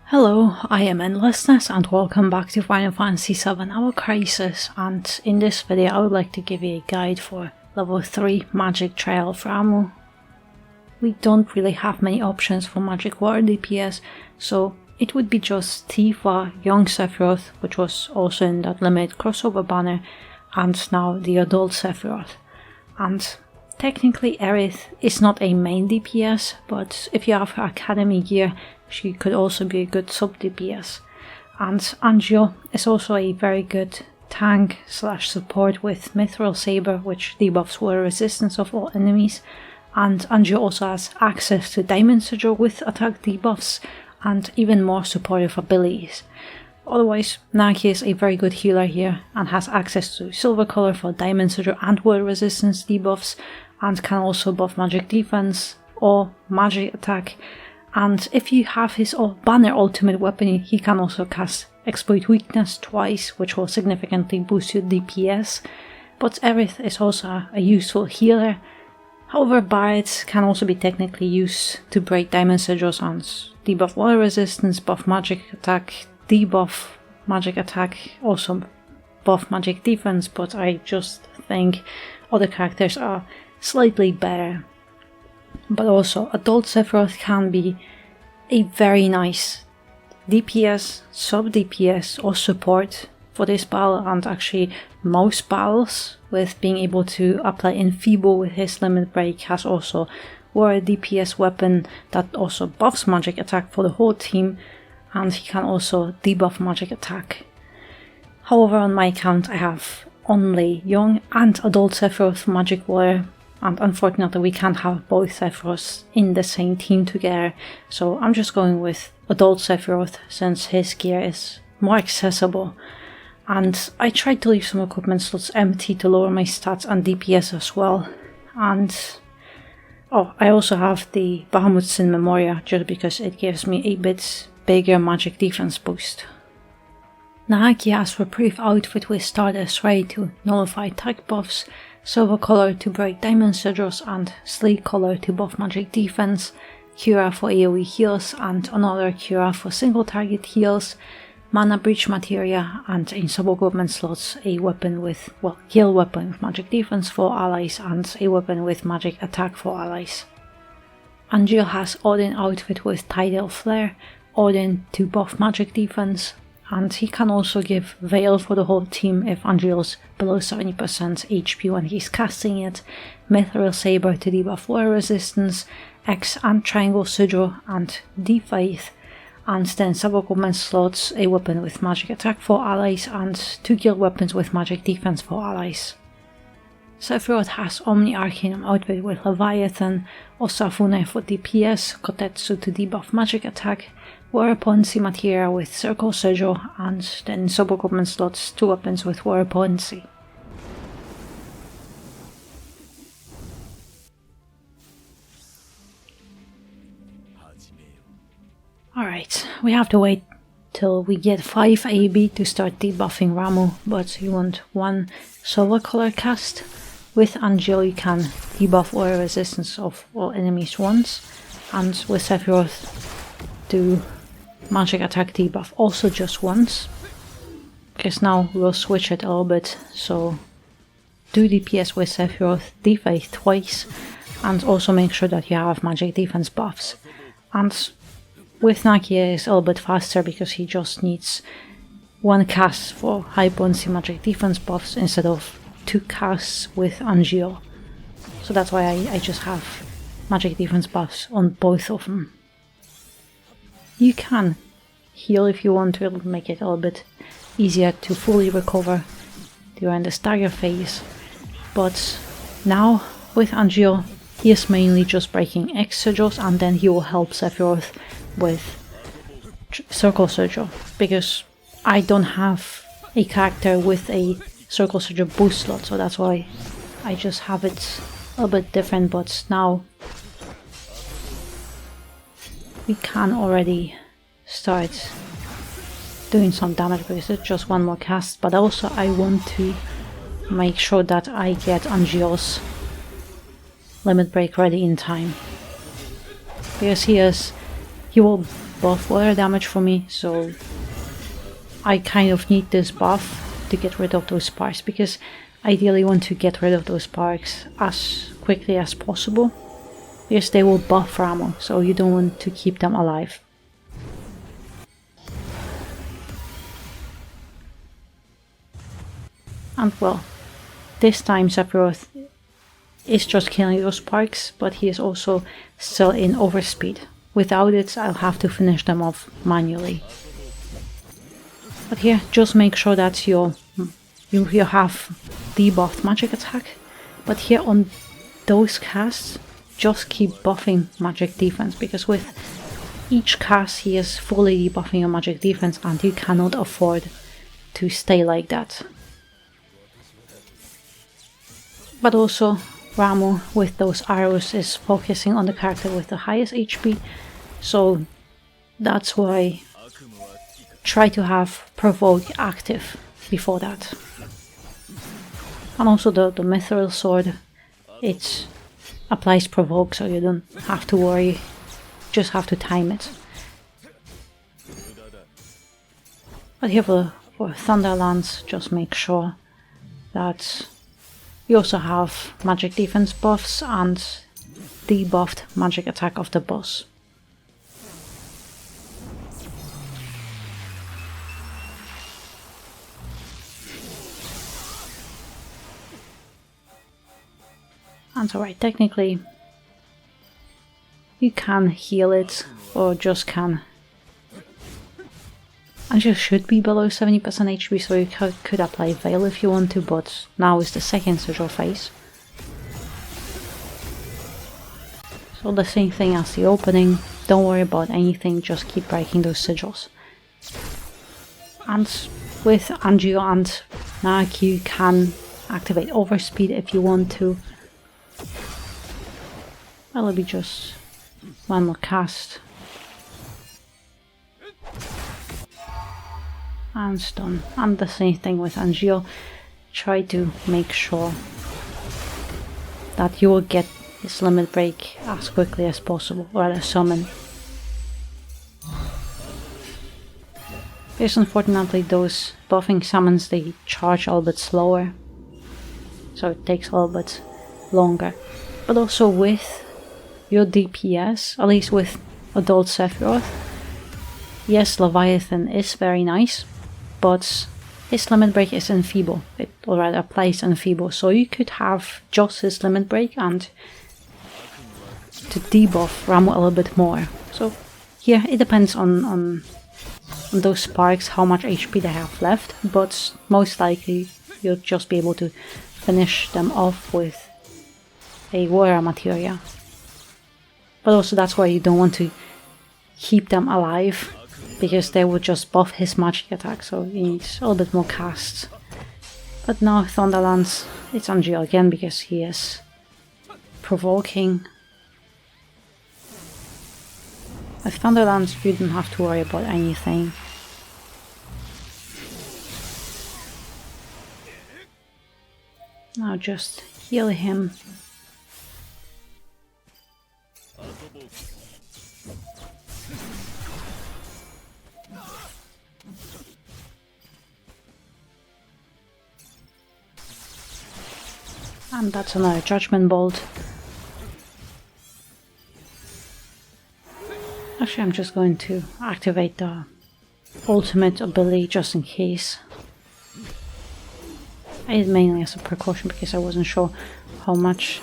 Hello, I am Endlessness and welcome back to Final Fantasy VII Hour Crisis, and in this video I would like to give you a guide for level 3 Magic Ramuh. We don't really have many options for Magic Water DPS, so it would be just Tifa, Young Sephiroth, which was also in that limited crossover banner, and now the adult Sephiroth. And technically Aerith is not a main DPS, but if you have her Academy gear, she could also be a good sub DPS. And Anjo is also a very good tank slash support with Mithril Saber, which debuffs water resistance of all enemies. And Anjo also has access to Diamond Sigil with attack debuffs and even more supportive abilities. Otherwise, Naki is a very good healer here and has access to Silver Color for Diamond Sigil and water resistance debuffs, and can also buff magic defense or magic attack. And if you have his banner ultimate weapon, he can also cast Exploit Weakness twice, which will significantly boost your DPS. But Aerith is also a useful healer. However, Barret can also be technically used to break Diamond Sigils and debuff water resistance, buff magic attack, debuff magic attack, also buff magic defense, but I just think other characters are slightly better. But also, Adult Sephiroth can be a very nice DPS, sub-DPS or support for this battle, and actually most battles, with being able to apply Enfeeble with his Limit Break, has also were a DPS weapon that also buffs magic attack for the whole team, and he can also debuff magic attack. However, on my account I have only Young and Adult Sephiroth Magic Water, and unfortunately we can't have both Sephiroths in the same team together, so I'm just going with Adult Sephiroth since his gear is more accessible. And I tried to leave some equipment slots empty to lower my stats and DPS as well. And I also have the Bahamut Sin Memoria just because it gives me a bit bigger magic defense boost. Nahaki has Reprieve outfit with Stardust Ray to nullify attack buffs, Silver Color to break Diamond Sigils, and Sleek Color to buff magic defense, Cura for AoE heals and another Cura for single target heals, Mana Breach Materia, and in sub-equipment slots a weapon with, heal weapon with magic defense for allies and a weapon with magic attack for allies. Angeal has Odin outfit with Tidal Flare, Odin to buff magic defense, and he can also give Veil for the whole team if Angeal's below 70% HP when he's casting it, Mithril Saber to debuff water resistance, X and Triangle Sigil and D-Faith, and then sub-equipment slots a weapon with magic attack for allies and 2 guild weapons with magic defense for allies. Sephiroth has Omni Arcanum outfit with Leviathan, Osafune for DPS, Kotetsu to debuff magic attack, War Potency Materia with Circle Sigil, and then sub-equipment slots 2 weapons with War Potency. Alright, we have to wait till we get 5 AB to start debuffing Ramuh, but you want 1 Silver Color cast. With Angeal you can debuff water resistance of all enemies once, and with Sephiroth do magic attack debuff also just once. Because now we'll switch it a little bit, so do DPS with Sephiroth, D-Faith twice, and also make sure that you have magic defense buffs. And with Naki it's a little bit faster because he just needs 1 cast for high potency magic defense buffs instead of 2 casts with Angeal. So that's why I just have magic defense buffs on both of them. You can heal if you want to, it'll make it a little bit easier to fully recover during the stagger phase. But now with Angeal he is mainly just breaking X Sigils, and then he will help Sephiroth with Circle Sigil, because I don't have a character with a Circle Sigil boost slot, so that's why I just have it a little bit different. But now we can already start doing some damage because it's just 1 more cast, but also I want to make sure that I get Angeal's limit break ready in time. Because he will buff water damage for me, so I kind of need this buff to get rid of those sparks, because ideally want to get rid of those sparks as quickly as possible, because they will buff Ramuh, so you don't want to keep them alive. And well, this time Sephiroth is just killing those sparks, but he is also still in overspeed. Without it, I'll have to finish them off manually. But here, just make sure that you have debuffed magic attack. But here on those casts, just keep buffing magic defense, because with each cast he is fully debuffing your magic defense, and you cannot afford to stay like that. But also, Ramuh with those arrows is focusing on the character with the highest HP, so that's why try to have provoke active before that. And also the mithril sword, it applies provoke, so you don't have to worry, just have to time it. But here for Thunderlance, just make sure that you also have magic defense buffs and debuffed magic attack of the boss. And alright, technically you can heal it, or just can. And you should be below 70% HP, so you could apply Veil if you want to, but now is the second sigil phase. So the same thing as the opening, don't worry about anything, just keep breaking those sigils. And with Angio and Naak you can activate Overspeed if you want to. That'll be just one more cast. And it's done. And the same thing with Angio. Try to make sure that you will get this limit break as quickly as possible, or rather summon. Because unfortunately those buffing summons, they charge a little bit slower, so it takes a little bit longer. But also with your DPS, at least with Adult Sephiroth, yes, Leviathan is very nice, but his limit break is enfeeble, or rather applies enfeeble, so you could have just his limit break and to debuff Ramuh a little bit more. So here it depends on those sparks, how much HP they have left, but most likely you'll just be able to finish them off with a warrior materia. But also that's why you don't want to keep them alive, because they would just buff his magic attack, so you need a little bit more casts. But now Thunderlance, it's Angio again because he is provoking. With Thunderlance you don't have to worry about anything. Now just heal him. And that's another Judgment Bolt. Actually, I'm just going to activate the ultimate ability just in case. I did mainly as a precaution because I wasn't sure how much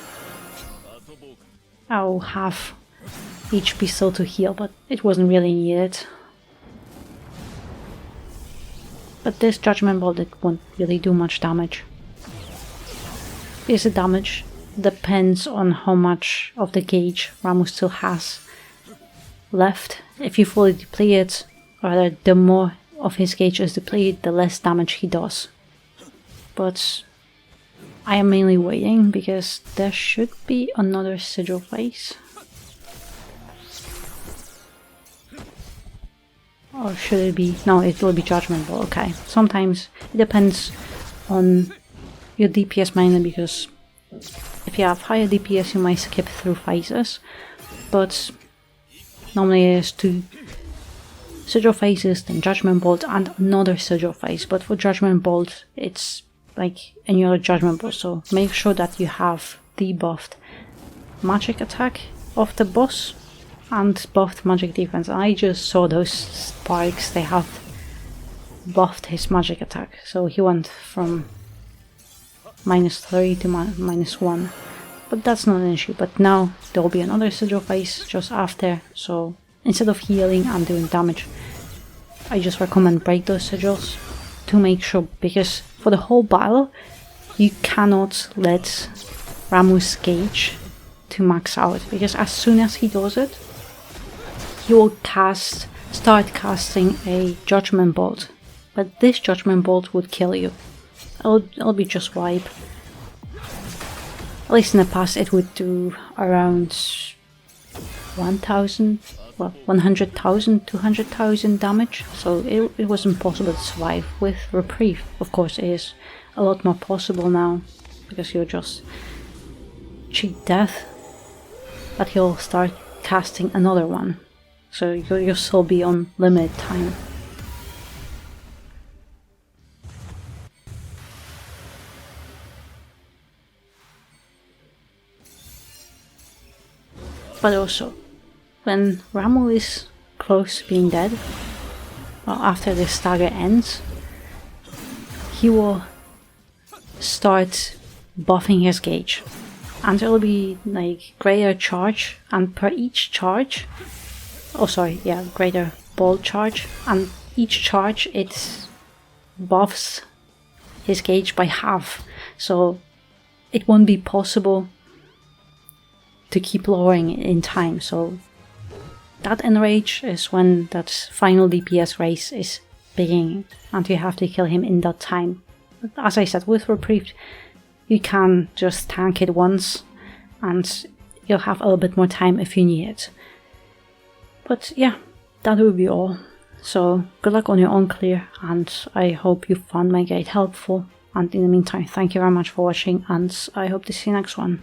I'll have HP still to heal, but it wasn't really needed. But this Judgment Bolt, it won't really do much damage. Because the damage depends on how much of the gauge Ramuh still has left. If you fully deplete it, or rather the more of his gauge is depleted, the less damage he does. But I am mainly waiting because there should be another sigil phase. Or should it be? No, it will be Judgment Bolt. Okay, sometimes it depends on your DPS mainly, because if you have higher DPS you might skip through phases, but normally it is 2 Sigil phases, then Judgment Bolt and another Sigil phase, but for Judgment Bolt it's like any other Judgment Bolt, so make sure that you have debuffed magic attack of the boss and buffed magic defense. I just saw those sparks, they have buffed his magic attack, so he went from -3 to -1, but that's not an issue. But now there will be another Sigil phase just after, so instead of healing and doing damage, I just recommend break those sigils to make sure, because for the whole battle you cannot let Ramuh's gauge to max out, because as soon as he does it he will start casting a Judgment Bolt, but this Judgment Bolt would kill you. It'll be just wipe. At least in the past it would do around 1,000, well, 100,000, 200,000 damage, so it was impossible to survive. With Reprieve, of course, it is a lot more possible now, because you'll just cheat death, but he'll start casting another one, so you'll still be on limited time. But also, when Ramuh is close to being dead, or after the stagger ends, he will start buffing his gauge, and it'll be like greater charge, and per each charge, greater bolt charge, and each charge it buffs his gauge by half, so it won't be possible to keep lowering it in time. So that enrage is when that final DPS race is beginning, and you have to kill him in that time. But as I said, with Reprieve you can just tank it once and you'll have a little bit more time if you need it. But yeah, that will be all. So good luck on your own clear, and I hope you found my guide helpful, and in the meantime thank you very much for watching, and I hope to see you next one.